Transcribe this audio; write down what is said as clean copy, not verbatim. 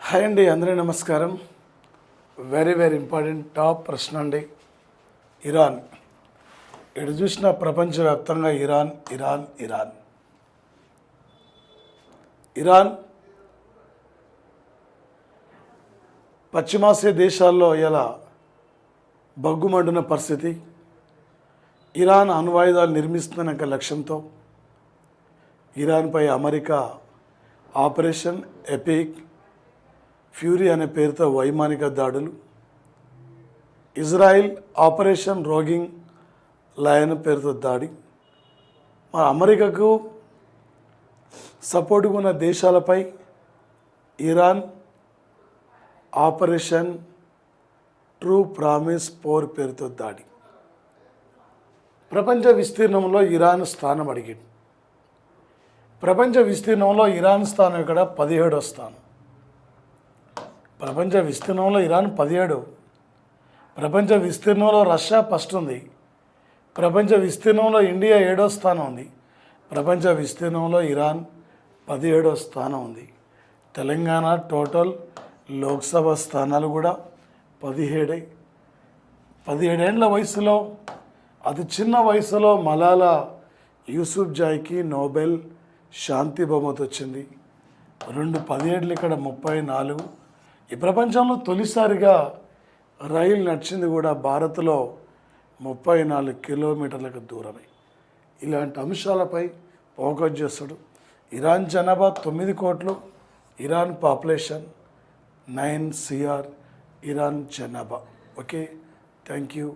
Hi అండి, అందరికీ నమస్కారం. వెరీ ఇంపార్టెంట్ టాప్ ప్రశ్న అండి. ఇరాన్ ఎటు చూసినా ప్రపంచవ్యాప్తంగా ఇరాన్ ఇరాన్ ఇరాన్ ఇరాన్ పశ్చిమాసియా దేశాల్లో ఇలా బగ్గుమంటున్న పరిస్థితి. ఇరాన్ అణ్వాయుధాలు నిర్మిస్తున్న లక్ష్యంతో ఇరాన్పై అమెరికా ఆపరేషన్ ఎపిక్ ఫ్యూరీ అనే పేరుతో వైమానిక దాడులు, ఇజ్రాయిల్ ఆపరేషన్ రోగింగ్ లయన్ పేరుతో దాడి, మన అమెరికాకు సపోర్టుగా ఉన్న దేశాలపై Iran operation true promise four పేరుతో దాడి. ప్రపంచ విస్తీర్ణంలో ఇరాన్ స్థానం అడిగింది. ప్రపంచ విస్తీర్ణంలో ఇరాన్ స్థానం ఇక్కడ 17వ స్థానం. ప్రపంచ విస్తీర్ణంలో ఇరాన్ 17. ప్రపంచ విస్తీర్ణంలో రష్యా ఫస్ట్ ఉంది. ప్రపంచ విస్తీర్ణంలో ఇండియా 7వ స్థానం ఉంది. ప్రపంచ విస్తీర్ణంలో ఇరాన్ 17వ స్థానం ఉంది. తెలంగాణ టోటల్ లోక్సభ స్థానాలు కూడా 17. 17 ఏళ్ల వయసులో అతి చిన్న వయసులో మలాలా యూసుఫ్జాయ్కి నోబెల్ శాంతి బహుమతి వచ్చింది. 17 ఇక్కడ 34. ఈ ప్రపంచంలో తొలిసారిగా రైలు నడిచింది కూడా భారత్లో 34 కిలోమీటర్లకు దూరమే. ఇలాంటి అంశాలపై ఫోకస్ చేస్తాడు. ఇరాన్ జనాభా 9 కోట్లు, ఇరాన్ పాపులేషన్ 9 CR, ఇరాన్ జనాభా. Okay, thank you.